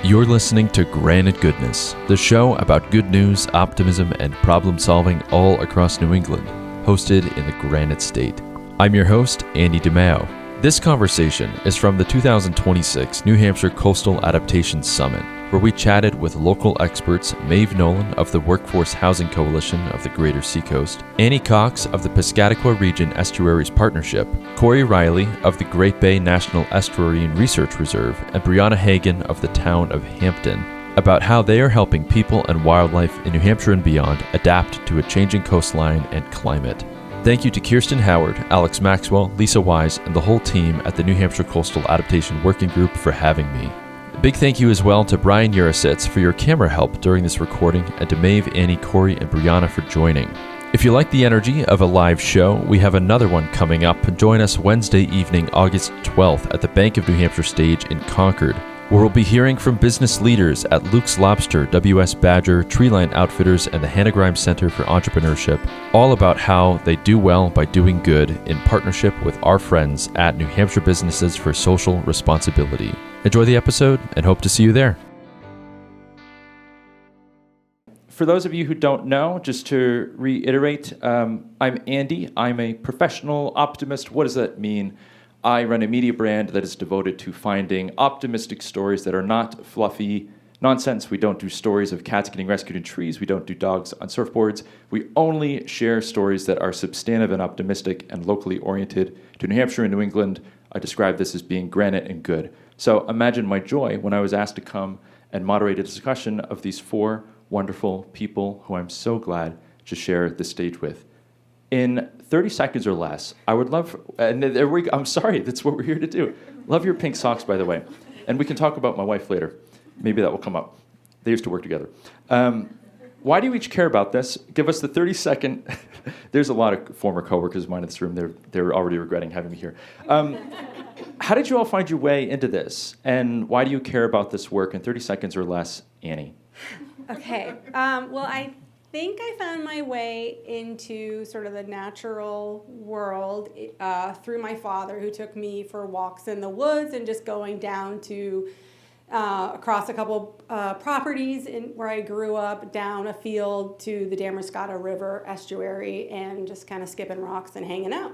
You're listening to Granite Goodness, the show about good news, optimism, and problem solving all across New England, hosted in the Granite State. I'm your host, Andy DeMeo. This conversation is from the 2026 New Hampshire Coastal Adaptation Summit, where we chatted with local experts Maeve Nolan of the Workforce Housing Coalition of the Greater Seacoast, Annie Cox of the Piscataqua Region Estuaries Partnership, Corey Riley of the Great Bay National Estuary and Research Reserve, and Brianna Hagan of the town of Hampton, about how they are helping people and wildlife in New Hampshire and beyond adapt to a changing coastline and climate. Thank you to Kirsten Howard, Alex Maxwell, Lisa Wise, and the whole team at the New Hampshire Coastal Adaptation Working Group for having me. A big thank you as well to Brian Urasitz for your camera help during this recording, and to Maeve, Annie, Corey, and Brianna for joining. If you like the energy of a live show, we have another one coming up. Join us Wednesday evening, August 12th at the Bank of New Hampshire stage in Concord, where we'll be hearing from business leaders at Luke's Lobster, W.S. Badger, Treeline Outfitters, and the Hannah Grimes Center for Entrepreneurship, all about how they do well by doing good in partnership with our friends at New Hampshire Businesses for Social Responsibility. Enjoy the episode and hope to see you there. For those of you who don't know, just to reiterate, I'm Andy. I'm a professional optimist. What does that mean? I run a media brand that is devoted to finding optimistic stories that are not fluffy nonsense. We don't do stories of cats getting rescued in trees. We don't do dogs on surfboards. We only share stories that are substantive and optimistic and locally oriented to New Hampshire and New England. I describe this as being granite and good. So imagine my joy when I was asked to come and moderate a discussion of these four wonderful people who I'm so glad to share the stage with. In 30 seconds or less, I would love, and there we go, I'm sorry, that's what we're here to do. Love your pink socks, by the way. And we can talk about my wife later. Maybe that will come up. They used to work together. Why do you each care about this? Give us the 30-second, there's a lot of former coworkers of mine in this room, they're already regretting having me here. How did you all find your way into this? And why do you care about this work in 30 seconds or less, Annie? Okay, well, I think I found my way into sort of the natural world through my father, who took me for walks in the woods and just going down to across a couple properties where I grew up, down a field to the Damariscotta River estuary, and just kind of skipping rocks and hanging out.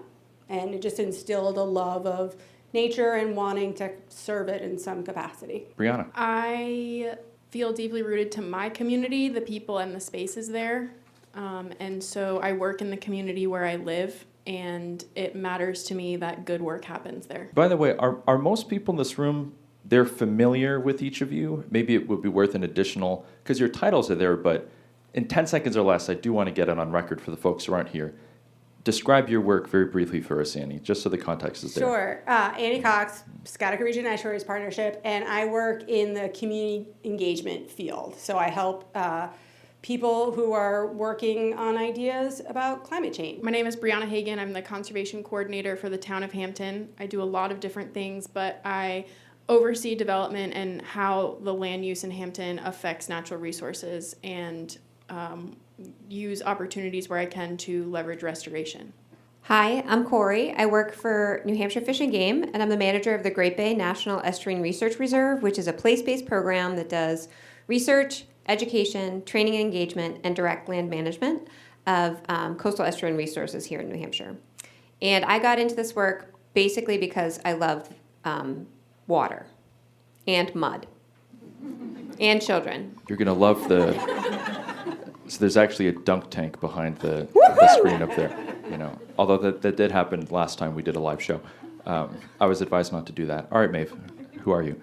And it just instilled a love of nature and wanting to serve it in some capacity. Brianna? I feel deeply rooted to my community, the people and the spaces there. And so I work in the community where I live, and it matters to me that good work happens there. By the way, are most people in this room, they're familiar with each of you? Maybe it would be worth an additional, because your titles are there, but in 10 seconds or less, I do want to get it on record for the folks who aren't here. Describe your work very briefly for us, Annie, just so the context is there. Sure. Annie Cox, Piscataqua Region Estuaries Partnership, and I work in the community engagement field. So I help people who are working on ideas about climate change. My name is Brianna Hagan. I'm the conservation coordinator for the town of Hampton. I do a lot of different things, but I oversee development and how the land use in Hampton affects natural resources, and use opportunities where I can to leverage restoration. Hi, I'm Corey. I work for New Hampshire Fish and Game, and I'm the manager of the Great Bay National Estuary and Research Reserve, which is a place-based program that does research, education, training and engagement, and direct land management of coastal estuary and resources here in New Hampshire. And I got into this work basically because I love water and mud and children. You're going to love so there's actually a dunk tank behind the screen up there, although that did happen last time we did a live show. I was advised not to do that. All right, Maeve, who are you?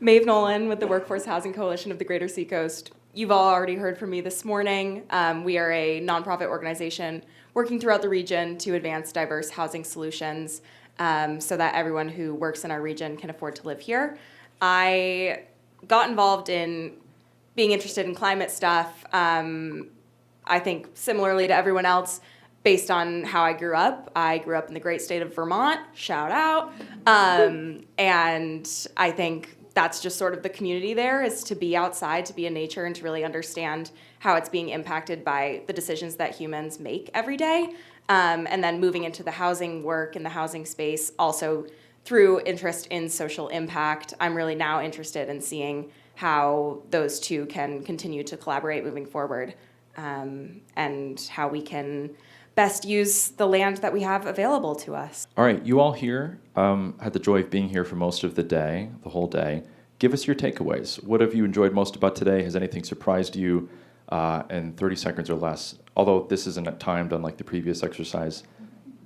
Maeve Nolan with the Workforce Housing Coalition of the Greater Seacoast. You've all already heard from me this morning. We are a nonprofit organization working throughout the region to advance diverse housing solutions so that everyone who works in our region can afford to live here. I got involved in being interested in climate stuff, I think similarly to everyone else, based on how I grew up. I grew up in the great state of Vermont, shout out. And I think that's just sort of the community there, is to be outside, to be in nature, and to really understand how it's being impacted by the decisions that humans make every day. And then moving into the housing work and the housing space, also through interest in social impact. I'm really now interested in seeing how those two can continue to collaborate moving forward, and how we can best use the land that we have available to us. All right, you all here had the joy of being here for most of the day, the whole day. Give us your takeaways. What have you enjoyed most about today? Has anything surprised you in 30 seconds or less? Although this isn't timed unlike the previous exercise,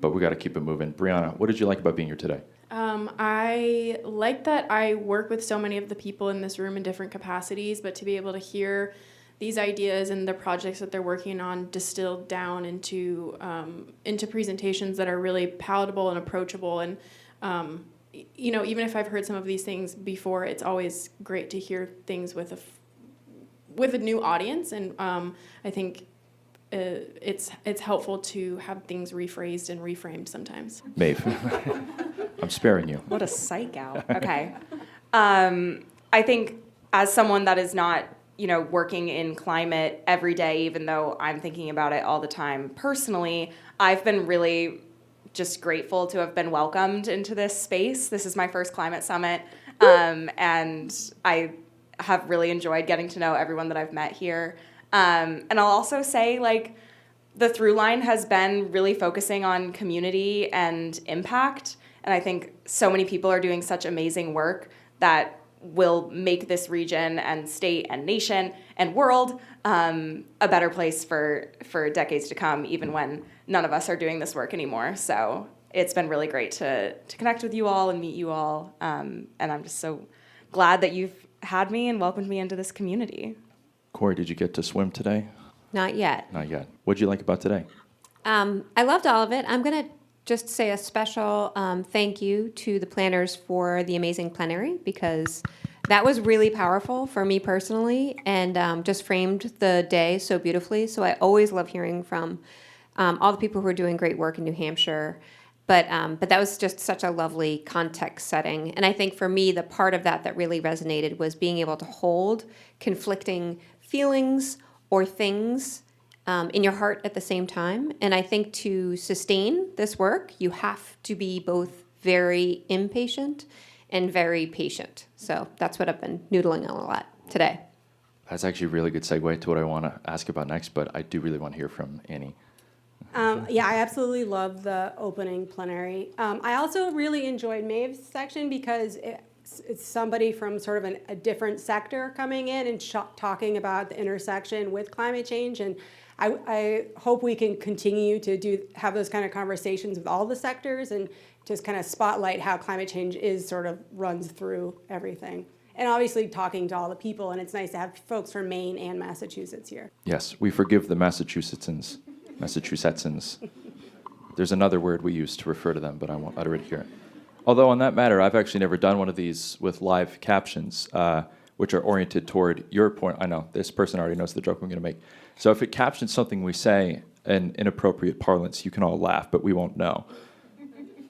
but we got to keep it moving. Brianna, what did you like about being here today? I like that I work with so many of the people in this room in different capacities, but to be able to hear these ideas and the projects that they're working on distilled down into presentations that are really palatable and approachable. And, even if I've heard some of these things before, it's always great to hear things with a new audience. And I think it's helpful to have things rephrased and reframed sometimes. Maeve, I'm sparing you. What a psych out. Okay. I think as someone that is not, working in climate every day, even though I'm thinking about it all the time personally, I've been really just grateful to have been welcomed into this space. This is my first climate summit, and I have really enjoyed getting to know everyone that I've met here. And I'll also say, the through line has been really focusing on community and impact. And I think so many people are doing such amazing work that will make this region and state and nation and world a better place for decades to come, even when none of us are doing this work anymore. So it's been really great to connect with you all and meet you all. And I'm just so glad that you've had me and welcomed me into this community. Corey, did you get to swim today? Not yet. Not yet. What did you like about today? I loved all of it. I'm going to just say a special thank you to the planners for the amazing plenary, because that was really powerful for me personally, and just framed the day so beautifully. So I always love hearing from all the people who are doing great work in New Hampshire. But that was just such a lovely context setting. And I think for me, the part of that really resonated was being able to hold conflicting feelings or things in your heart at the same time. And I think to sustain this work, you have to be both very impatient and very patient. So that's what I've been noodling on a lot today. That's actually a really good segue to what I want to ask about next, but I do really want to hear from Annie. Yeah, I absolutely love the opening plenary. I also really enjoyed Maeve's section because it's somebody from sort of a different sector coming in and talking about the intersection with climate change. And I hope we can continue to have those kind of conversations with all the sectors and just kind of spotlight how climate change runs through everything. And obviously talking to all the people, and it's nice to have folks from Maine and Massachusetts here. Yes, we forgive the Massachusettsans. There's another word we use to refer to them, but I won't utter it here. Although on that matter, I've actually never done one of these with live captions, which are oriented toward your point. I know, this person already knows the joke I'm going to make. So if it captions something we say in inappropriate parlance, you can all laugh, but we won't know.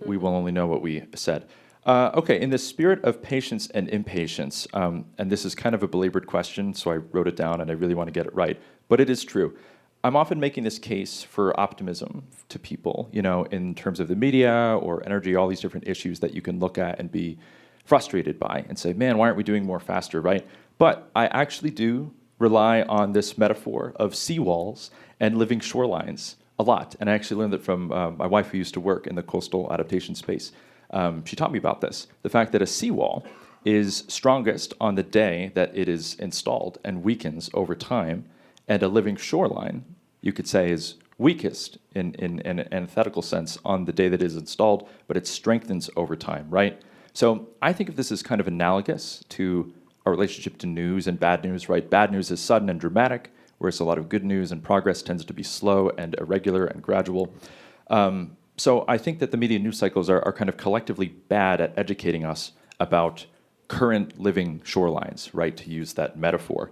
We will only know what we said. Okay, in the spirit of patience and impatience, and this is kind of a belabored question, so I wrote it down and I really want to get it right, but it is true. I'm often making this case for optimism to people, in terms of the media or energy, all these different issues that you can look at and be frustrated by and say, man, why aren't we doing more faster, right? But I actually do rely on this metaphor of seawalls and living shorelines a lot. And I actually learned that from my wife who used to work in the coastal adaptation space. She taught me about this, the fact that a seawall is strongest on the day that it is installed and weakens over time. And a living shoreline, you could say, is weakest in an antithetical sense on the day that it is installed, but it strengthens over time, right? So I think of this as kind of analogous to our relationship to news and bad news, right? Bad news is sudden and dramatic, whereas a lot of good news and progress tends to be slow and irregular and gradual. So I think that the media news cycles are kind of collectively bad at educating us about current living shorelines, right, to use that metaphor.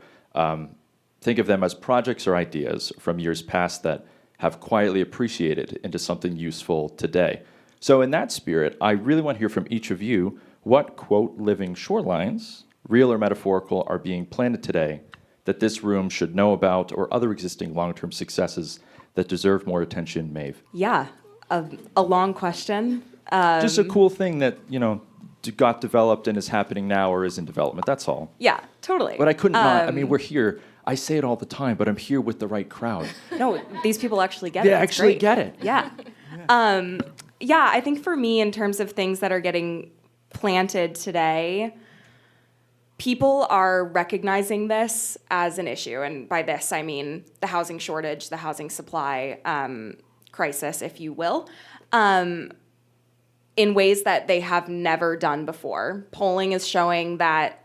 Think of them as projects or ideas from years past that have quietly appreciated into something useful today. So in that spirit, I really want to hear from each of you what, quote, living shorelines, real or metaphorical, are being planted today that this room should know about, or other existing long-term successes that deserve more attention, Maeve. Yeah, a long question. Just a cool thing that, got developed and is happening now or is in development. That's all. Yeah, totally. But I couldn't not. I mean, we're here. I say it all the time, but I'm here with the right crowd. No, these people actually get it. They It's actually great. get it. Yeah. Yeah, I think for me, in terms of things that are getting planted today, people are recognizing this as an issue. And by this, I mean the housing shortage, the housing supply crisis, if you will, in ways that they have never done before. Polling is showing that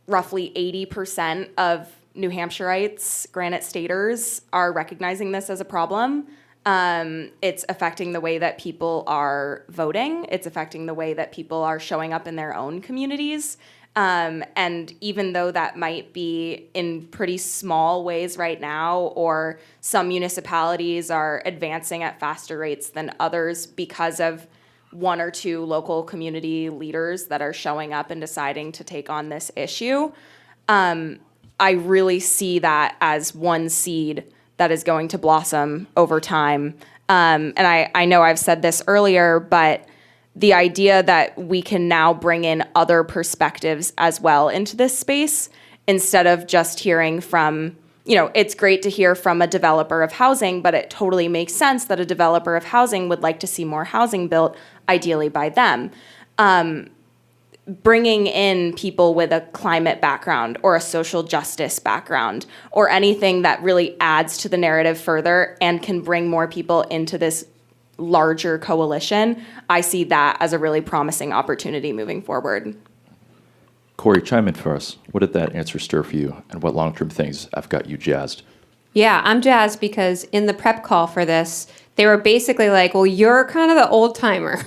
roughly 80% of New Hampshireites, Granite Staters, are recognizing this as a problem. It's affecting the way that people are voting. It's affecting the way that people are showing up in their own communities. And even though that might be in pretty small ways right now, or some municipalities are advancing at faster rates than others because of one or two local community leaders that are showing up and deciding to take on this issue, I really see that as one seed that is going to blossom over time. And I know I've said this earlier, but the idea that we can now bring in other perspectives as well into this space, instead of just hearing from, it's great to hear from a developer of housing, but it totally makes sense that a developer of housing would like to see more housing built, ideally by them. Bringing in people with a climate background or a social justice background or anything that really adds to the narrative further and can bring more people into this larger coalition, I see that as a really promising opportunity moving forward. Corey, chime in for us. What did that answer stir for you, and what long-term things have got you jazzed? Yeah, I'm jazzed because in the prep call for this, they were basically like, well, you're kind of the old timer.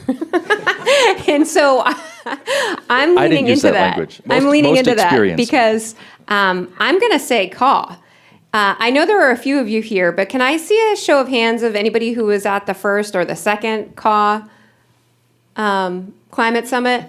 And so I'm I didn't leaning use into that that. language. I'm leaning Most into that experienced. because I'm going to say caw. I know there are a few of you here, but can I see a show of hands of anybody who was at the first or the second caw climate summit?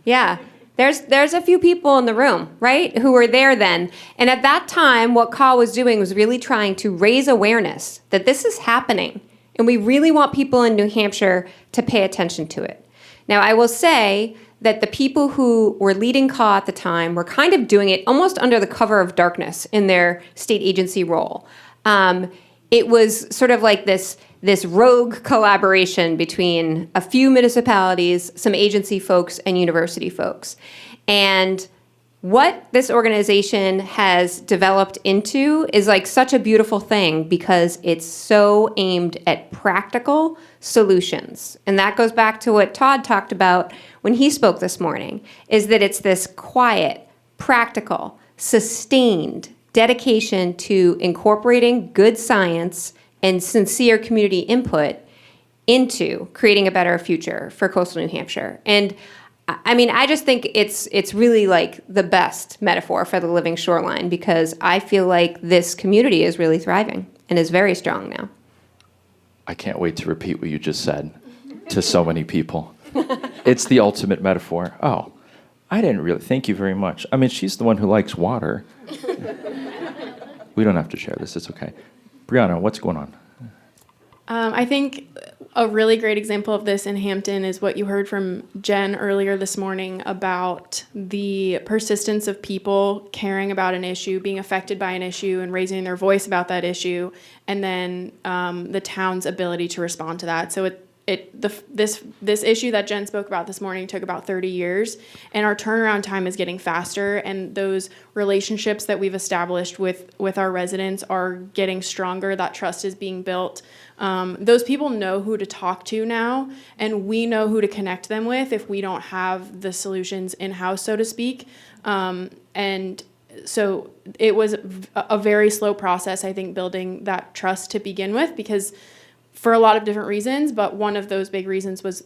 Yeah. There's a few people in the room, right, who were there then. And at that time, what CAW was doing was really trying to raise awareness that this is happening. And we really want people in New Hampshire to pay attention to it. Now, I will say that the people who were leading CAW at the time were kind of doing it almost under the cover of darkness in their state agency role. It was sort of like this rogue collaboration between a few municipalities, some agency folks, and university folks. And what this organization has developed into is like such a beautiful thing because it's so aimed at practical solutions. And that goes back to what Todd talked about when he spoke this morning, is that it's this quiet, practical, sustained dedication to incorporating good science and sincere community input into creating a better future for coastal New Hampshire. And I mean, I just think it's really like the best metaphor for the living shoreline because I feel like this community is really thriving and is very strong now. I can't wait to repeat what you just said to so many people. It's the ultimate metaphor. Oh, I didn't really. Thank you very much. I mean, she's the one who likes water. We don't have to share this. It's okay. Brianna, what's going on? I think a really great example of this in Hampton is what you heard from Jen earlier this morning about the persistence of people caring about an issue, being affected by an issue, and raising their voice about that issue, and then the town's ability to respond to that. So this issue that Jen spoke about this morning took about 30 years, and our turnaround time is getting faster, and those relationships that we've established with our residents are getting stronger. That trust is being built. Those people know who to talk to now, and we know who to connect them with if we don't have the solutions in-house, so to speak. And so it was a very slow process, I think, building that trust to begin with, because for a lot of different reasons, but one of those big reasons was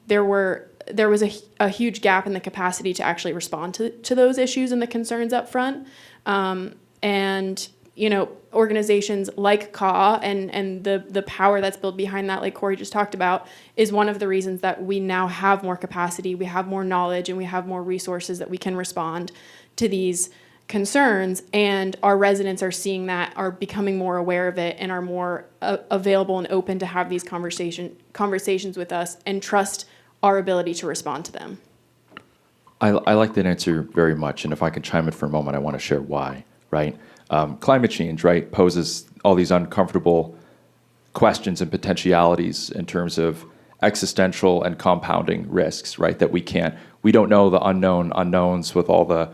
there was a huge gap in the capacity to actually respond to those issues and the concerns up front. And organizations like CAW and the power that's built behind that, like Corey just talked about, is one of the reasons that we now have more capacity, we have more knowledge, and we have more resources that we can respond to these concerns. And our residents are seeing that, are becoming more aware of it, and are more available and open to have these conversations with us and trust our ability to respond to them. I like that answer very much, and if I can chime in for a moment, I want to share why, right? Climate change, right, poses all these uncomfortable questions and potentialities in terms of existential and compounding risks, right, that we don't know the unknowns with all the,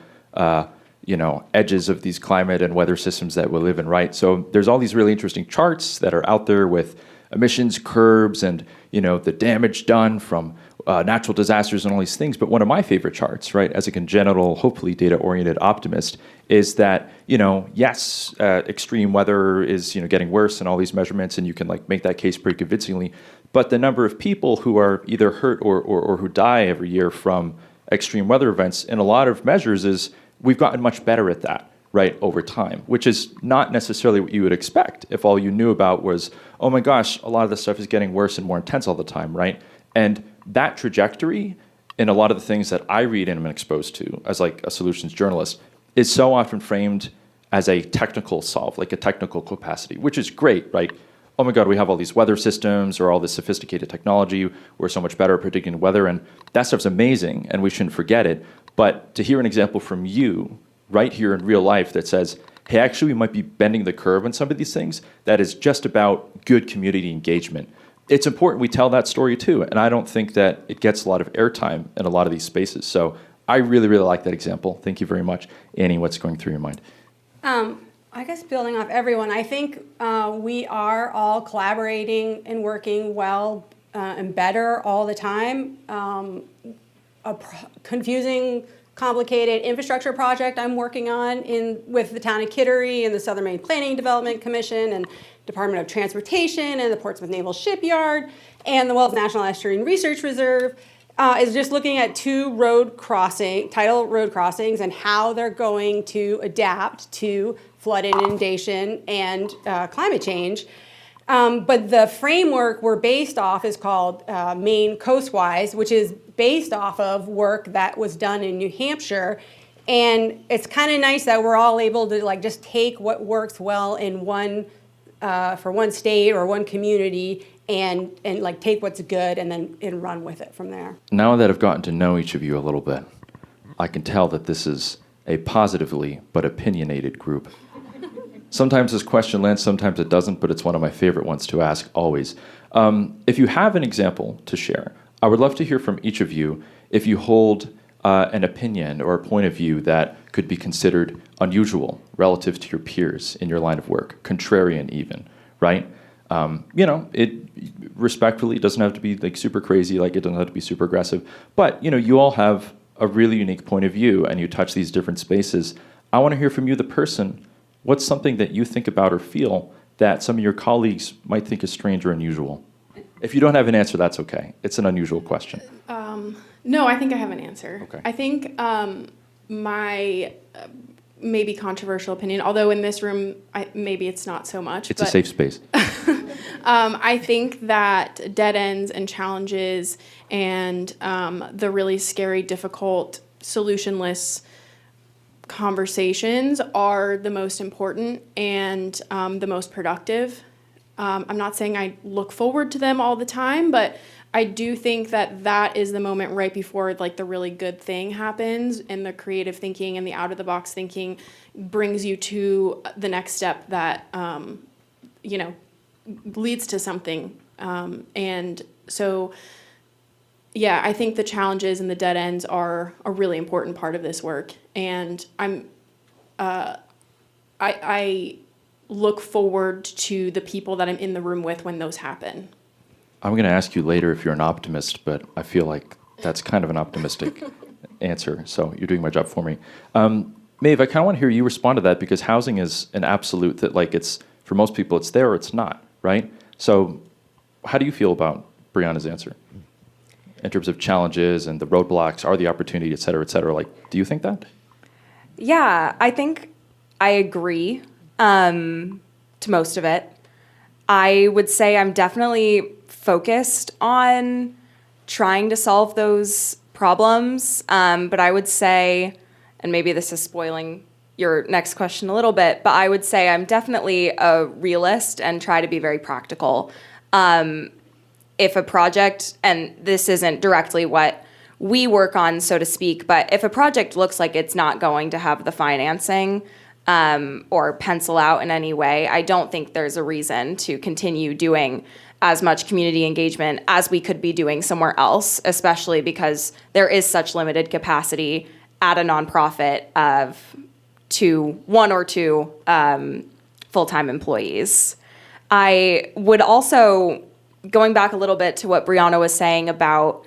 edges of these climate and weather systems that we live in, right? So there's all these really interesting charts that are out there with emissions curbs and, the damage done from natural disasters and all these things. But one of my favorite charts, right, as a congenital, hopefully data-oriented optimist, is that, yes, extreme weather is, getting worse in all these measurements, and you can make that case pretty convincingly. But the number of people who are either hurt or who die every year from extreme weather events in a lot of measures is we've gotten much better at that, right, over time, which is not necessarily what you would expect if all you knew about was, oh my gosh, a lot of this stuff is getting worse and more intense all the time, right? And that trajectory in a lot of the things that I read and am exposed to as a solutions journalist is so often framed as a technical solve, like a technical capacity, which is great, right? Oh my God, we have all these weather systems or all this sophisticated technology. We're so much better at predicting weather, and that stuff's amazing, and we shouldn't forget it. But to hear an example from you right here in real life that says, hey, actually, we might be bending the curve on some of these things, that is just about good community engagement. It's important we tell that story too, and I don't think that it gets a lot of airtime in a lot of these spaces. So I really, really like that example. Thank you very much. Annie, what's going through your mind? I guess building off everyone, I think we are all collaborating and working well and better all the time. Confusing, complicated infrastructure project I'm working on with the town of Kittery and the Southern Maine Planning Development Commission and Department of Transportation and the Portsmouth Naval Shipyard and the Wells National Estuarine Research Reserve is just looking at tidal road crossings and how they're going to adapt to flood inundation and climate change. But the framework we're based off is called Maine Coastwise, which is based off of work that was done in New Hampshire. And it's kind of nice that we're all able to just take what works well in for one state or one community and take what's good and run with it from there. Now that I've gotten to know each of you a little bit, I can tell that this is a positively but opinionated group. Sometimes this question lands, sometimes it doesn't, but it's one of my favorite ones to ask always. If you have an example to share, I would love to hear from each of you if you hold an opinion or a point of view that could be considered unusual relative to your peers in your line of work, contrarian even, right? It respectfully doesn't have to be super crazy, it doesn't have to be super aggressive, but you all have a really unique point of view and you touch these different spaces. I want to hear from you, the person. What's something that you think about or feel that some of your colleagues might think is strange or unusual? If you don't have an answer, that's okay. It's an unusual question. No, I think I have an answer. Okay. I think my maybe controversial opinion, although in this room, maybe it's not so much. It's a safe space. I think that dead ends and challenges and the really scary, difficult, solutionless conversations are the most important and the most productive. I'm not saying I look forward to them all the time, but I do think that is the moment right before the really good thing happens, and the creative thinking and the out-of-the-box thinking brings you to the next step that leads to something. And so, yeah, I think the challenges and the dead ends are a really important part of this work, and I look forward to the people that I'm in the room with when those happen. I'm going to ask you later if you're an optimist, but I feel like that's kind of an optimistic answer, so you're doing my job for me. Maeve, I kind of want to hear you respond to that, because housing is an absolute that it's, for most people, it's there or it's not, right? So how do you feel about Brianna's answer in terms of challenges and the roadblocks, are the opportunity, et cetera, et cetera? Do you think that? Yeah, I think I agree to most of it. I would say I'm definitely focused on trying to solve those problems, but I would say, and maybe this is spoiling your next question a little bit, but I would say I'm definitely a realist and try to be very practical. If a project, and this isn't directly what we work on, so to speak. But if a project looks like it's not going to have the financing or pencil out in any way, I don't think there's a reason to continue doing as much community engagement as we could be doing somewhere else, especially because there is such limited capacity at a nonprofit of one or two full-time employees. I would also, going back a little bit to what Brianna was saying about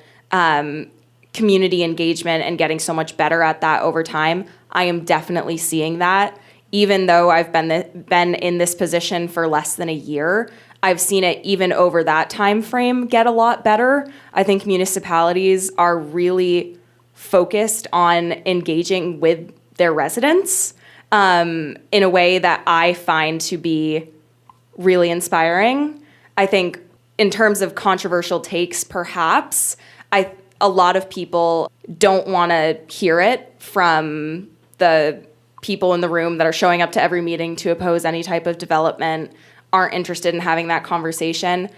community engagement and getting so much better at that over time, I am definitely seeing that. Even though I've been in this position for less than a year, I've seen it even over that time frame get a lot better. I think municipalities are really focused on engaging with their residents in a way that I find to be really inspiring. I think in terms of controversial takes, perhaps, a lot of people don't want to hear it from the people in the room that are showing up to every meeting to oppose any type of development, aren't interested in having that conversation.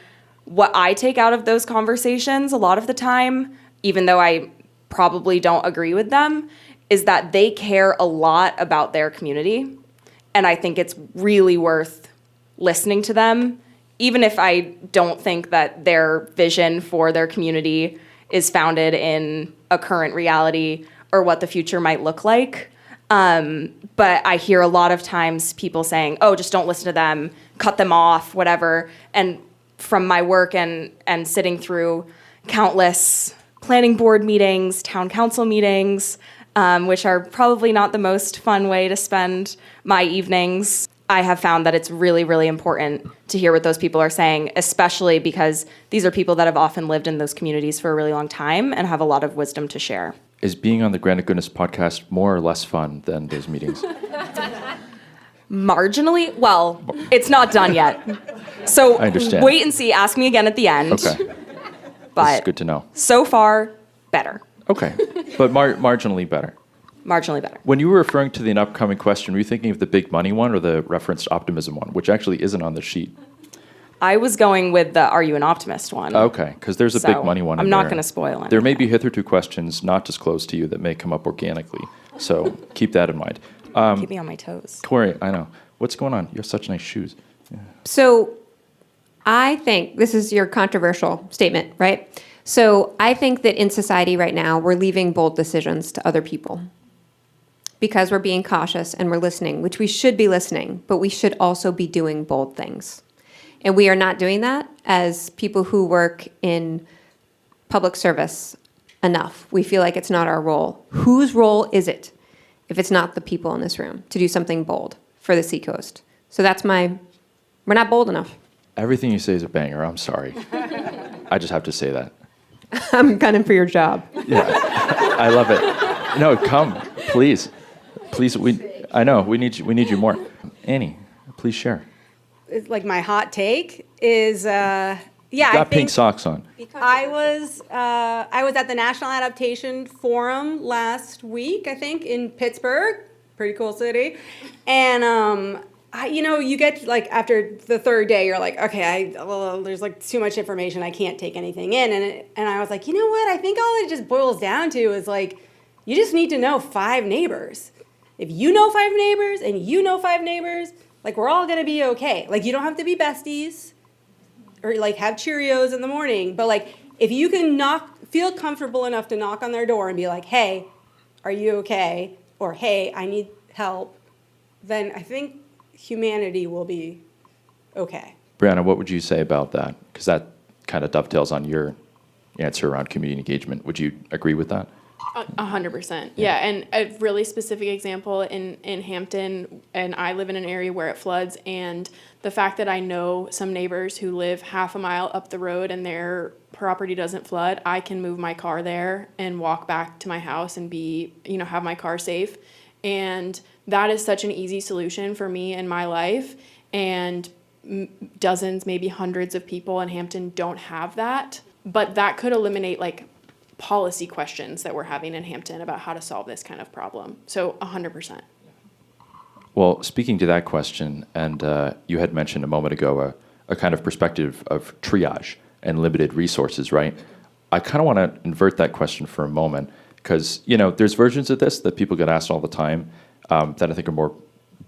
What I take out of those conversations a lot of the time, even though I probably don't agree with them, is that they care a lot about their community. And I think it's really worth listening to them, even if I don't think that their vision for their community is founded in a current reality or what the future might look like. But I hear a lot of times people saying, oh, just don't listen to them, cut them off, whatever. And from my work and sitting through countless planning board meetings, town council meetings, which are probably not the most fun way to spend my evenings, I have found that it's really, really important to hear what those people are saying, especially because these are people that have often lived in those communities for a really long time and have a lot of wisdom to share. Is being on the Granite Goodness podcast more or less fun than those meetings? Marginally? Well, it's not done yet. So I understand. Wait and see. Ask me again at the end. Okay. But This is good to know. so far, better. Okay. But marginally better. Marginally better. When you were referring to the upcoming question, were you thinking of the big money one or the referenced optimism one, which actually isn't on the sheet? I was going with the "Are you an optimist?" one. Okay, because there's a So, big money one I'm in not there. going to spoil anything. There may be hitherto questions not disclosed to you that may come up organically, so keep that in mind. Keep me on my toes. Corey, I know. What's going on? You have such nice shoes. So I think this is your controversial statement, right? So I think that in society right now, we're leaving bold decisions to other people because we're being cautious and we're listening, which we should be listening, but we should also be doing bold things. And we are not doing that as people who work in public service enough. We feel like it's not our role. Whose role is it, if it's not the people in this room, to do something bold for the Seacoast? So we're not bold enough. Everything you say is a banger. I'm sorry. I just have to say that. I'm gunning for your job. Yeah, I love it. No, come, please. Please, I know, we need you more. Annie, please share. It's like my hot take is, yeah, You I got pink think socks on. I was at the National Adaptation Forum last week, I think, in Pittsburgh, pretty cool city, and you get like after the third day, you're like, okay, there's like too much information, I can't take anything in, and I was like, you know what? I think all it just boils down to is like, you just need to know 5 neighbors. If you know 5 neighbors and you know 5 neighbors, like we're all gonna be okay. Like you don't have to be besties or like have Cheerios in the morning, but like if you can feel comfortable enough to knock on their door and be like, hey, are you okay? Or hey, I need help, then I think humanity will be okay. Brianna, what would you say about that? Because that kind of dovetails on your answer around community engagement. Would you agree with that? 100%. Yeah, and a really specific example in Hampton, and I live in an area where it floods, and the fact that I know some neighbors who live half a mile up the road and their property doesn't flood, I can move my car there and walk back to my house and have my car safe. And that is such an easy solution for me in my life, and dozens, maybe hundreds of people in Hampton don't have that, but that could eliminate like policy questions that we're having in Hampton about how to solve this kind of problem. So 100%. Well, speaking to that question, and you had mentioned a moment ago a kind of perspective of triage and limited resources, right? I kind of want to invert that question for a moment because, there's versions of this that people get asked all the time that I think are more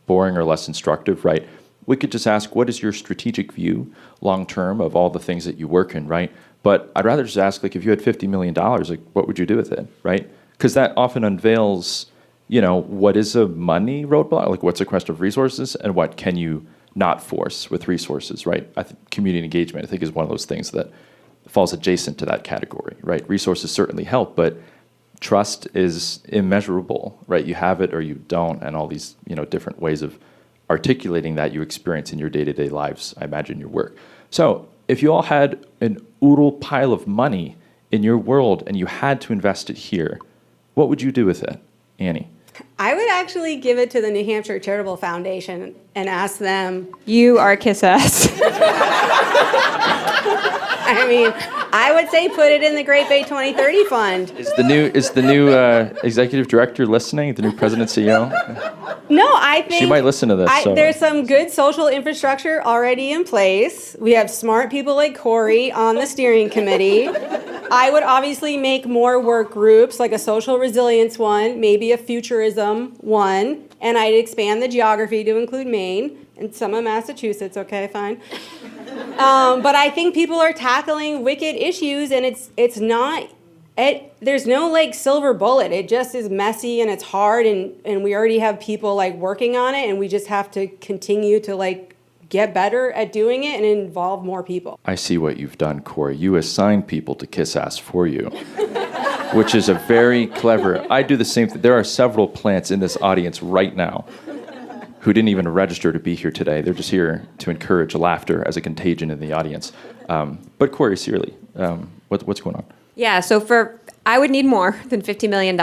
boring or less instructive, right? We could just ask, what is your strategic view long term of all the things that you work in, right? But I'd rather just ask, like, if you had $50 million, like, what would you do with it, right? Because that often unveils, what is a money roadblock? Like, what's a question of resources, and what can you not force with resources, right? I think community engagement, I think, is one of those things that falls adjacent to that category, right? Resources certainly help, but trust is immeasurable, right? You have it or you don't, and all these, different ways of articulating that you experience in your day-to-day lives, I imagine your work. So if you all had an oodle pile of money in your world and you had to invest it here, what would you do with it, Annie? I would actually give it to the New Hampshire Charitable Foundation and ask them. You are kiss ass. I mean, I would say put it in the Great Bay 2030 Fund. Is the new executive director listening? The new president CEO? No, I think She might listen to this. So. There's some good social infrastructure already in place. We have smart people like Corey on the steering committee. I would obviously make more work groups, like a social resilience one, maybe a futurism one, and I'd expand the geography to include Maine and some of Massachusetts. Okay, fine. But I think people are tackling wicked issues, and it's not. There's no like silver bullet. It just is messy and it's hard, and we already have people like working on it, and we just have to continue to like get better at doing it and involve more people. I see what you've done, Corey. You assign people to kiss ass for you, which is a very clever. I do the same thing. There are several plants in this audience right now who didn't even register to be here today. They're just here to encourage laughter as a contagion in the audience. But Corey, seriously, what's going on? Yeah, so I would need more than $50 million.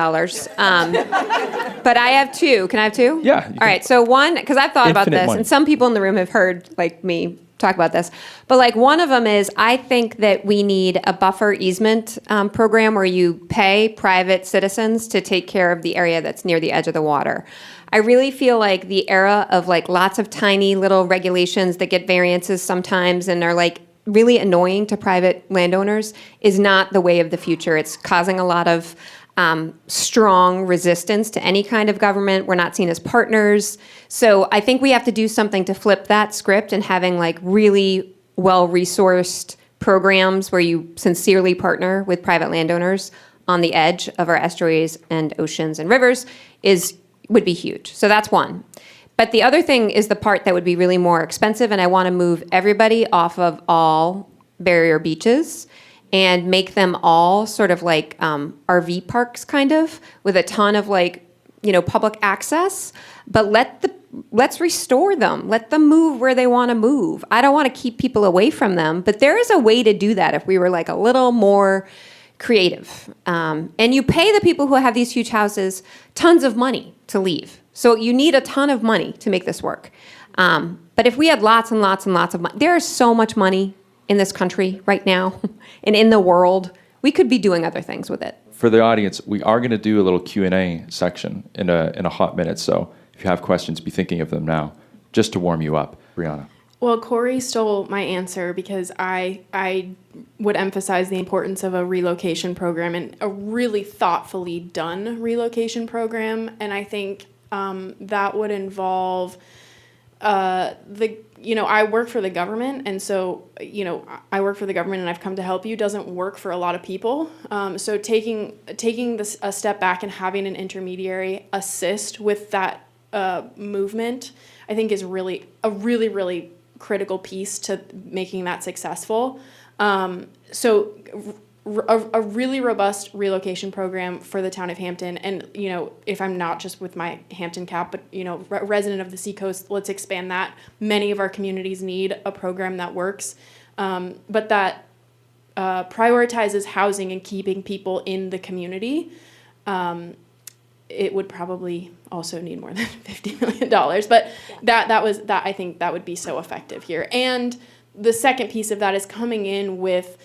But I have two. Can I have two? Yeah. All right, so one, because I've thought about this, money. and some people in the room have heard like me talk about this. But like one of them is I think that we need a buffer easement program where you pay private citizens to take care of the area that's near the edge of the water. I really feel like the era of like lots of tiny little regulations that get variances sometimes and are like really annoying to private landowners is not the way of the future. It's causing a lot of strong resistance to any kind of government. We're not seen as partners. So I think we have to do something to flip that script and having like really well-resourced programs where you sincerely partner with private landowners on the edge of our estuaries and oceans and rivers would be huge. So that's one. But the other thing is the part that would be really more expensive, and I want to move everybody off of all barrier beaches and make them all sort of like RV parks kind of with a ton of like, public access, but let's restore them. Let them move where they want to move. I don't want to keep people away from them, but there is a way to do that if we were like a little more creative. And you pay the people who have these huge houses tons of money to leave. So you need a ton of money to make this work. But if we had lots and lots and lots of money, there is so much money in this country right now and in the world, we could be doing other things with it. For the audience, we are going to do a little Q&A section in a hot minute. So if you have questions, be thinking of them now, just to warm you up. Brianna. Well, Corey stole my answer because I would emphasize the importance of a relocation program and a really thoughtfully done relocation program. And I think that would involve I work for the government, and so, I work for the government and I've come to help you doesn't work for a lot of people. So taking this a step back and having an intermediary assist with that movement, I think is really a really critical piece to making that successful. So a really robust relocation program for the town of Hampton, and if I'm not just with my Hampton cap, but resident of the Seacoast, let's expand that. Many of our communities need a program that works, but that prioritizes housing and keeping people in the community. It would probably also need more than $50 million, but that I think that would be so effective here. And the second piece of that is coming in with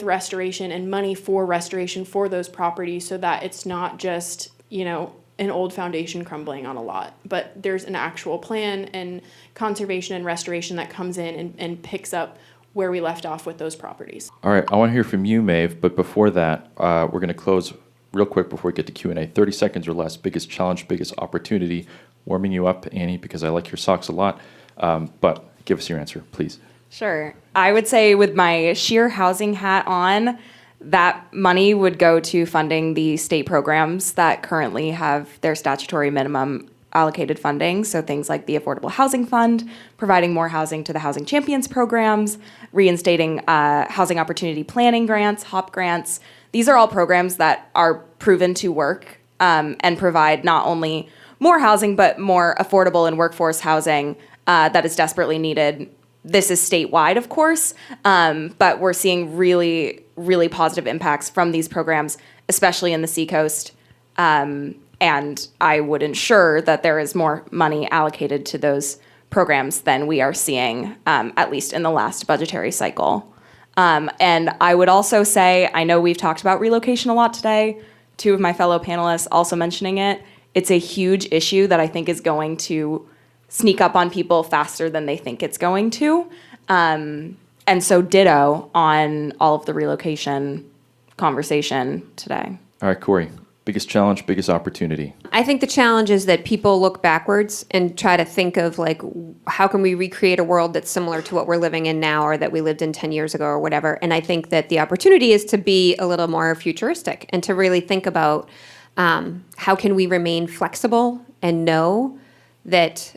restoration and money for restoration for those properties, so that it's not just an old foundation crumbling on a lot, but there's an actual plan and conservation and restoration that comes in and picks up where we left off with those properties. All right, I want to hear from you, Maeve, but before that, we're going to close real quick before we get to Q&A. 30 seconds or less, biggest challenge, biggest opportunity. Warming you up, Annie, because I like your socks a lot. But give us your answer, please. Sure. I would say with my sheer housing hat on, that money would go to funding the state programs that currently have their statutory minimum allocated funding. So things like the Affordable Housing Fund, providing more housing to the Housing Champions programs, reinstating housing opportunity planning grants, HOP grants. These are all programs that are proven to work and provide not only more housing, but more affordable and workforce housing that is desperately needed. This is statewide, of course, but we're seeing really, really positive impacts from these programs, especially in the Seacoast. And I would ensure that there is more money allocated to those programs than we are seeing, at least in the last budgetary cycle. And I would also say, I know we've talked about relocation a lot today, 2 of my fellow panelists also mentioning it. It's a huge issue that I think is going to sneak up on people faster than they think it's going to. And so ditto on all of the relocation conversation today. All right, Corey, biggest challenge, biggest opportunity. I think the challenge is that people look backwards and try to think of like, how can we recreate a world that's similar to what we're living in now or that we lived in 10 years ago or whatever. And I think that the opportunity is to be a little more futuristic and to really think about how can we remain flexible and know that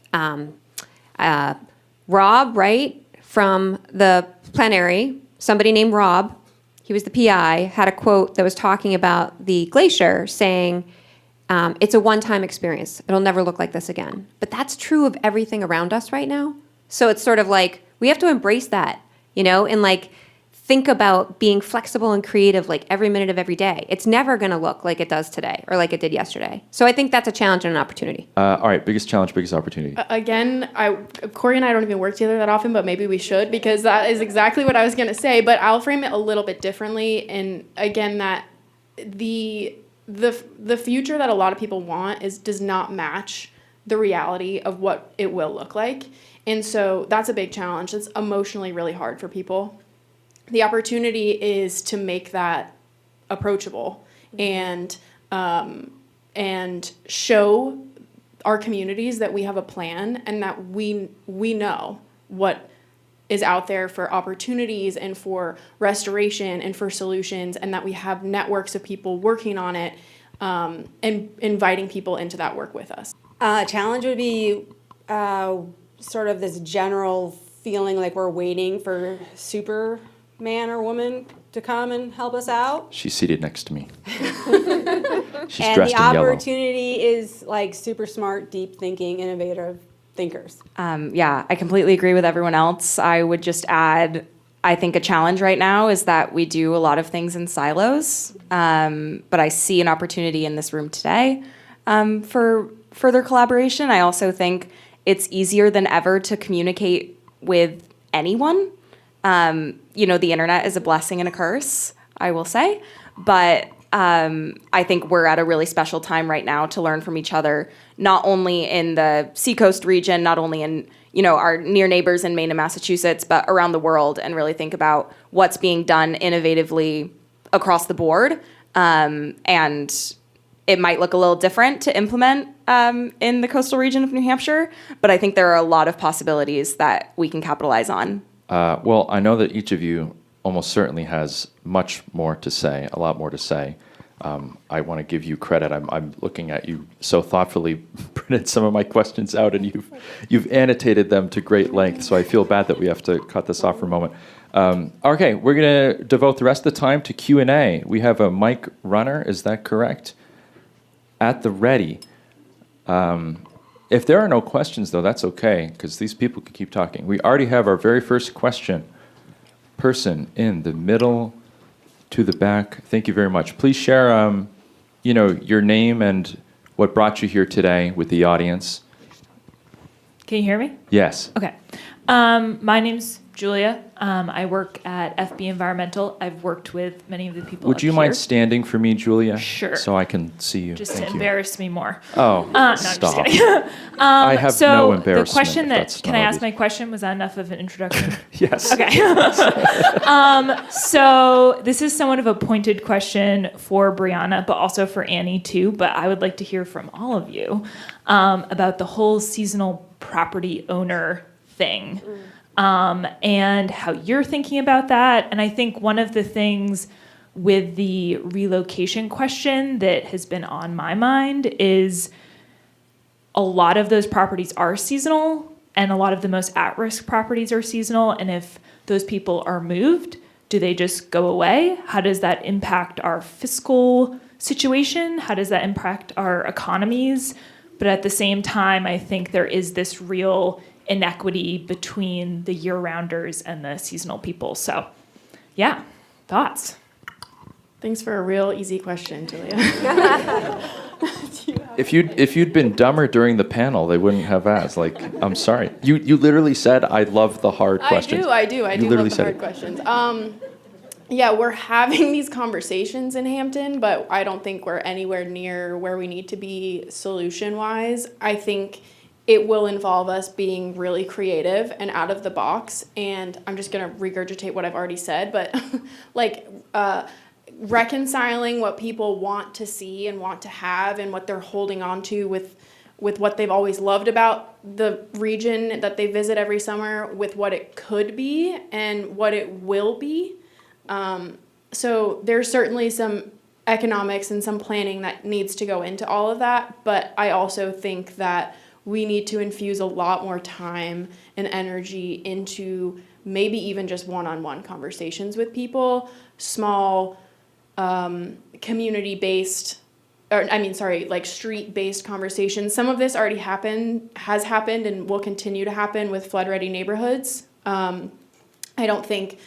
Rob, right, from the plenary, somebody named Rob, he was the PI, had a quote that was talking about the glacier saying, it's a one-time experience. It'll never look like this again. But that's true of everything around us right now. So it's sort of like, we have to embrace that, you know, and like think about being flexible and creative like every minute of every day. It's never going to look like it does today or like it did yesterday. So I think that's a challenge and an opportunity. All right, biggest challenge, biggest opportunity. Again, Corey and I don't even work together that often, but maybe we should, because that is exactly what I was going to say. But I'll frame it a little bit differently. And again, that the future that a lot of people want does not match the reality of what it will look like. And so that's a big challenge. It's emotionally really hard for people. The opportunity is to make that approachable and show our communities that we have a plan and that we know what is out there for opportunities and for restoration and for solutions, and that we have networks of people working on it and inviting people into that work with us. Challenge would be sort of this general feeling like we're waiting for Superman or woman to come and help us out. She's seated next to me. She's And dressed the in yellow. opportunity is like super smart, deep thinking, innovative thinkers. Yeah, I completely agree with everyone else. I would just add, I think a challenge right now is that we do a lot of things in silos, but I see an opportunity in this room today for further collaboration. I also think it's easier than ever to communicate with anyone. The internet is a blessing and a curse, I will say, but I think we're at a really special time right now to learn from each other, not only in the Seacoast region, not only in our near neighbors in Maine and Massachusetts, but around the world, and really think about what's being done innovatively across the board. And it might look a little different to implement in the coastal region of New Hampshire, but I think there are a lot of possibilities that we can capitalize on. Well, I know that each of you almost certainly has much more to say, a lot more to say. I want to give you credit. I'm looking at you so thoughtfully, printed some of my questions out, and you've annotated them to great length, so I feel bad that we have to cut this off for a moment. Okay, we're going to devote the rest of the time to Q&A. We have a mic runner, is that correct? At the ready. If there are no questions, though, that's okay, because these people can keep talking. We already have our very first question. Person in the middle to the back. Thank you very much. Please share, your name and what brought you here today with the audience. Can you hear me? Yes. Okay. My name's Julia. I work at FB Environmental. I've worked with many of the people Would up you here. mind standing for me, Julia? Sure. So I can see you. Just Thank to you. embarrass me more. Oh, No, I'm stop. just kidding. I have so no embarrassment. the question if that, that's can not I ask obvious. my question? Was that enough of an introduction? Yes. Okay. So this is somewhat of a pointed question for Brianna, but also for Annie too. But I would like to hear from all of you about the whole seasonal property owner thing and how you're thinking about that. And I think one of the things with the relocation question that has been on my mind is a lot of those properties are seasonal, and a lot of the most at-risk properties are seasonal. And if those people are moved, do they just go away? How does that impact our fiscal situation? How does that impact our economies? But at the same time, I think there is this real inequity between the year-rounders and the seasonal people. So, yeah, thoughts? Thanks for a real easy question, Julia. If you'd been dumber during the panel, they wouldn't have asked. Like, I'm sorry. You literally said, I love the hard questions. I do You love literally the said hard it. questions. Yeah, we're having these conversations in Hampton, but I don't think we're anywhere near where we need to be solution-wise. I think it will involve us being really creative and out of the box. And I'm just going to regurgitate what I've already said, but reconciling what people want to see and want to have and what they're holding on to with what they've always loved about the region that they visit every summer with what it could be and what it will be. So there's certainly some economics and some planning that needs to go into all of that, but I also think that we need to infuse a lot more time and energy into maybe even just one-on-one conversations with people, small community-based, like street-based conversations. Some of this already has happened, and will continue to happen with flood-ready neighborhoods. I don't think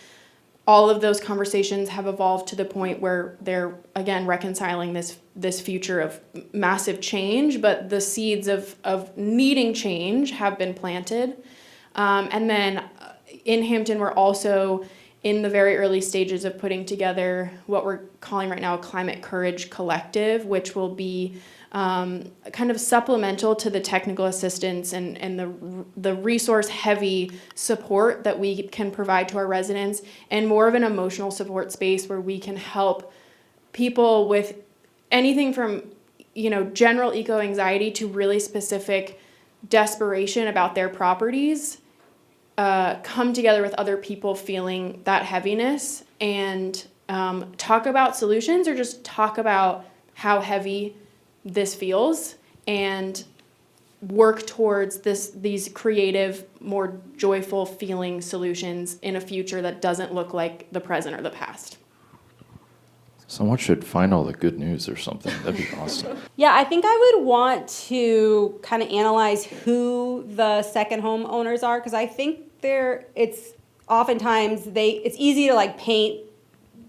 all of those conversations have evolved to the point where they're, again, reconciling this future of massive change, but the seeds of needing change have been planted. And then in Hampton, we're also in the very early stages of putting together what we're calling right now a Climate Courage Collective, which will be kind of supplemental to the technical assistance and the resource-heavy support that we can provide to our residents, and more of an emotional support space where we can help people with anything from, general eco-anxiety to really specific desperation about their properties, come together with other people feeling that heaviness and talk about solutions, or just talk about how heavy this feels and work towards these creative, more joyful feeling solutions in a future that doesn't look like the present or the past. Someone should find all the good news or something. That'd be awesome. Yeah, I think I would want to kind of analyze who the second home owners are, because I think it's oftentimes it's easy to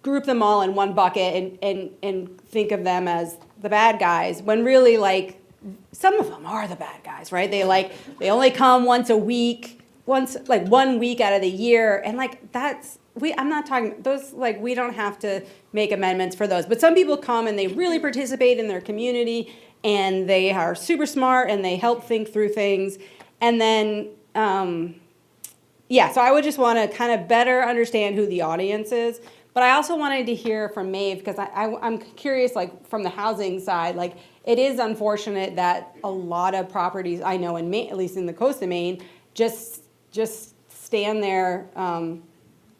group them all in one bucket and think of them as the bad guys, when really some of them are the bad guys, right? They only come once a week, 1 week out of the year, and I'm not talking those, we don't have to make amendments for those, but some people come and they really participate in their community and they are super smart and they help think through things. And then so I would just want to kind of better understand who the audience is. But I also wanted to hear from Maeve, because I'm curious, from the housing side, it is unfortunate that a lot of properties I know in Maine, at least in the coast of Maine, just stand there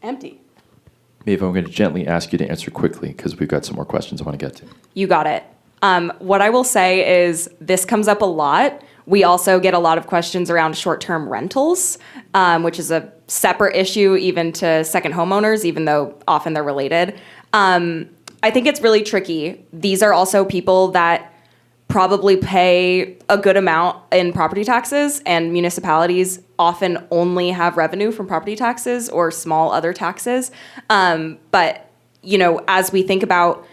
empty. Maeve, I'm going to gently ask you to answer quickly because we've got some more questions I want to get to. You got it. What I will say is this comes up a lot. We also get a lot of questions around short-term rentals, which is a separate issue even to second homeowners, even though often they're related. I think it's really tricky. These are also people that probably pay a good amount in property taxes, and municipalities often only have revenue from property taxes or small other taxes. But, as we think about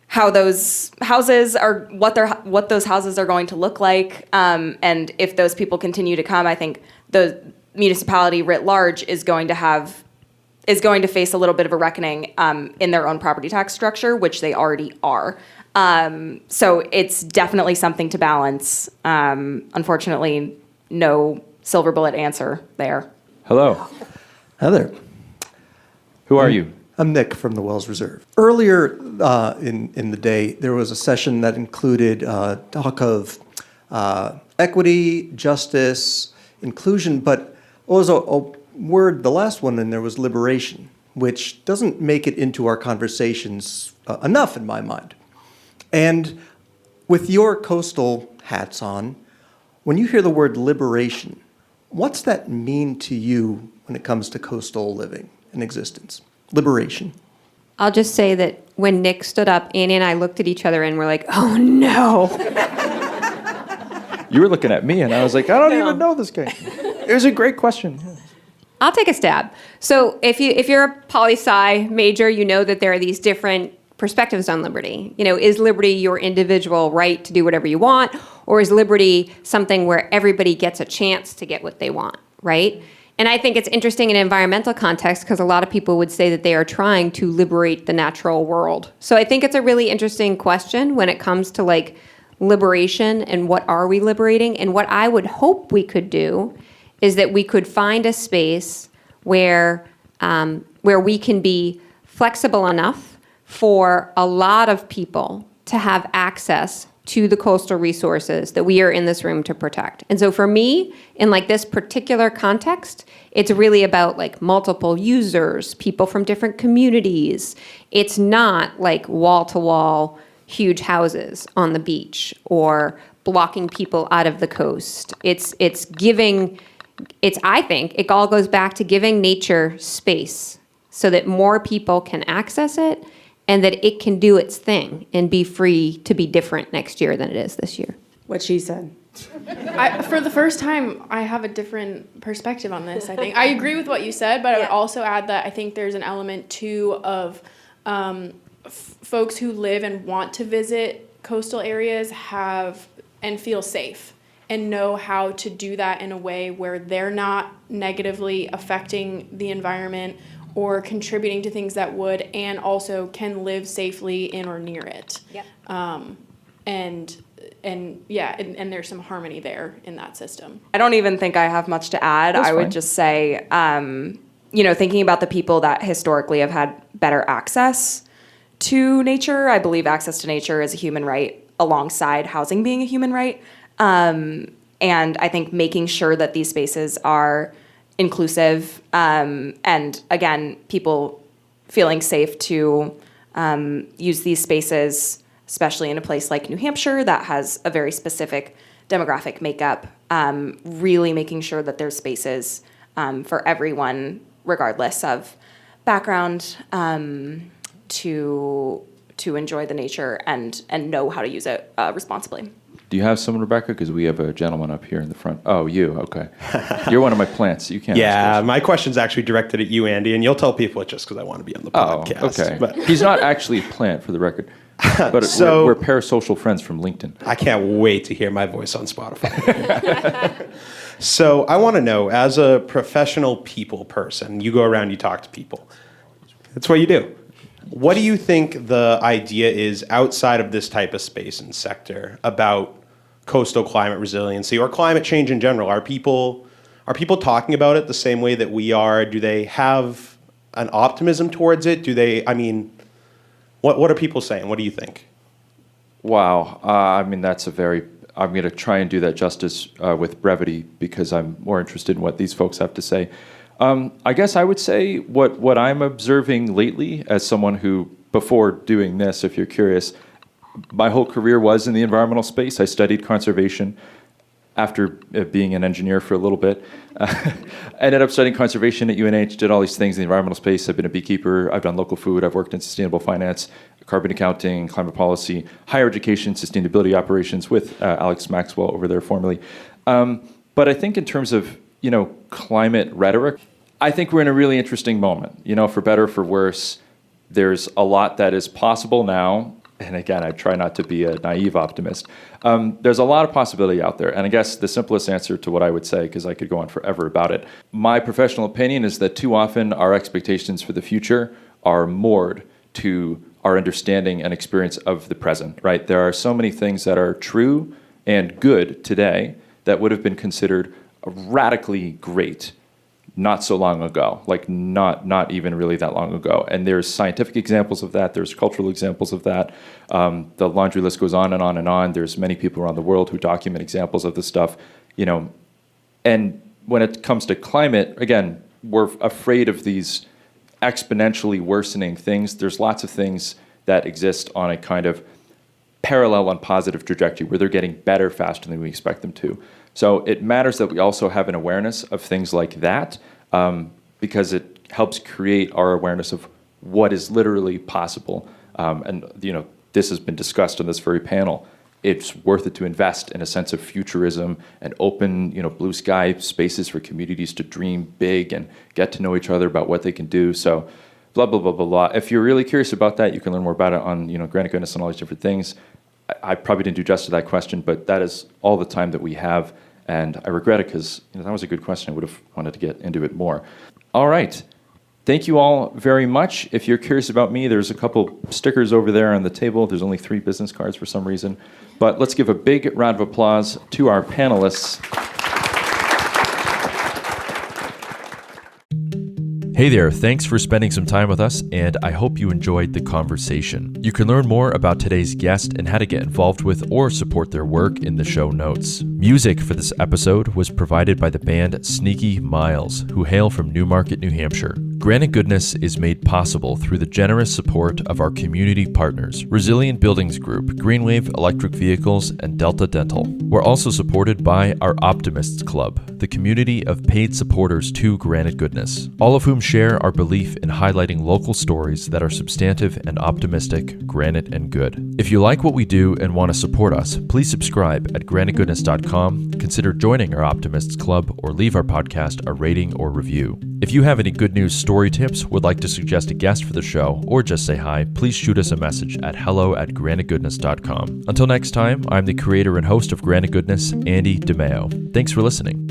how those houses are, what those houses are going to look like, and if those people continue to come, I think municipality writ large is going to face a little bit of a reckoning in their own property tax structure, which they already are. So it's definitely something to balance. Unfortunately, no silver bullet answer there. Hello. Heather. Who are you? I'm Nick from the Wells Reserve. Earlier in the day, there was a session that included talk of equity, justice, inclusion, but what was a word, the last one in there was liberation, which doesn't make it into our conversations enough in my mind. And with your coastal hats on, when you hear the word liberation, what's that mean to you when it comes to coastal living and existence? Liberation. I'll just say that when Nick stood up, Annie and I looked at each other and we're like, oh no. You were looking at me, and I was like, I don't even know this guy. It was a great question. I'll take a stab. So if you're a poli-sci major, you know that there are these different perspectives on liberty. You know, is liberty your individual right to do whatever you want, or is liberty something where everybody gets a chance to get what they want, right? And I think it's interesting in environmental context because a lot of people would say that they are trying to liberate the natural world. So I think it's a really interesting question when it comes to like liberation and what are we liberating. And what I would hope we could do is that we could find a space where we can be flexible enough for a lot of people to have access to the coastal resources that we are in this room to protect. And so for me, in like this particular context, it's really about like multiple users, people from different communities. It's not like wall-to-wall huge houses on the beach or blocking people out of the coast. I think it all goes back to giving nature space so that more people can access it and that it can do its thing and be free to be different next year than it is this year. What she said. For the first time, I have a different perspective on this, I think. I agree with what you said, but I would also add that I think there's an element, too, of folks who live and want to visit coastal areas and feel safe and know how to do that in a way where they're not negatively affecting the environment or contributing to things that would, and also can live safely in or near it. Yep. And there's some harmony there in that system. I don't even think I have much to add. That's I would fine. just say, thinking about the people that historically have had better access to nature, I believe access to nature is a human right alongside housing being a human right. And I think making sure that these spaces are inclusive, and again, people feeling safe to use these spaces, especially in a place like New Hampshire that has a very specific demographic makeup, really making sure that there's spaces for everyone, regardless of background, to enjoy the nature and know how to use it responsibly. Do you have someone, Rebecca? Because we have a gentleman up here in the front. Oh, you, okay. You're one of my plants. You can't ask Yeah, questions. my question's actually directed at you, Andy, and you'll tell people it's just because I want to be on the Oh, podcast. okay. But He's not actually a plant, for the record. But So- we're parasocial friends from LinkedIn. I can't wait to hear my voice on Spotify. So I want to know, as a professional people person, you go around, you talk to people. That's what you do. What do you think the idea is outside of this type of space and sector about coastal climate resiliency or climate change in general? Are people talking about it the same way that we are? Do they have an optimism towards it? What are people saying? What do you think? Wow. That's I'm going to try and do that justice with brevity because I'm more interested in what these folks have to say. I guess I would say what I'm observing lately as someone who, before doing this, if you're curious, my whole career was in the environmental space. I studied conservation after being an engineer for a little bit. I ended up studying conservation at UNH, did all these things in the environmental space. I've been a beekeeper. I've done local food. I've worked in sustainable finance, carbon accounting, climate policy, higher education, sustainability operations with Alex Maxwell over there formerly. But I think in terms of, climate rhetoric, I think we're in a really interesting moment. For better or for worse, there's a lot that is possible now and again, I try not to be a naive optimist, there's a lot of possibility out there. And I guess the simplest answer to what I would say, because I could go on forever about it, my professional opinion is that too often our expectations for the future are moored to our understanding and experience of the present, right? There are so many things that are true and good today that would have been considered radically great not so long ago, like not even really that long ago. And there's scientific examples of that. There's cultural examples of that. The laundry list goes on and on and on. There's many people around the world who document examples of this stuff, And when it comes to climate, again, we're afraid of these exponentially worsening things. There's lots of things that exist on a kind of parallel and positive trajectory where they're getting better faster than we expect them to. So it matters that we also have an awareness of things like that, because it helps create our awareness of what is literally possible. This has been discussed on this very panel. It's worth it to invest in a sense of futurism and open, blue sky spaces for communities to dream big and get to know each other about what they can do. So blah, blah, blah, blah, blah. If you're really curious about that, you can learn more about it on, Granite Goodness and all these different things. I probably didn't do justice to that question, but that is all the time that we have. And I regret it because that was a good question. I would have wanted to get into it more. All right. Thank you all very much. If you're curious about me, there's a couple stickers over there on the table. There's only 3 business cards for some reason. But let's give a big round of applause to our panelists. Hey there, thanks for spending some time with us, and I hope you enjoyed the conversation. You can learn more about today's guest and how to get involved with or support their work in the show notes. Music for this episode was provided by the band Sneaky Miles, who hail from Newmarket, New Hampshire. Granite Goodness is made possible through the generous support of our community partners, Resilient Buildings Group, Greenwave Electric Vehicles, and Delta Dental. We're also supported by our Optimists Club, the community of paid supporters to Granite Goodness, all of whom share our belief in highlighting local stories that are substantive and optimistic, granite and good. If you like what we do and want to support us, please subscribe at granitegoodness.com, consider joining our Optimists Club, or leave our podcast a rating or review. If you have any good news story tips, would like to suggest a guest for the show, or just say hi, please shoot us a message at hello@granitegoodness.com. Until next time, I'm the creator and host of Granite Goodness, Andy DeMeo. Thanks for listening.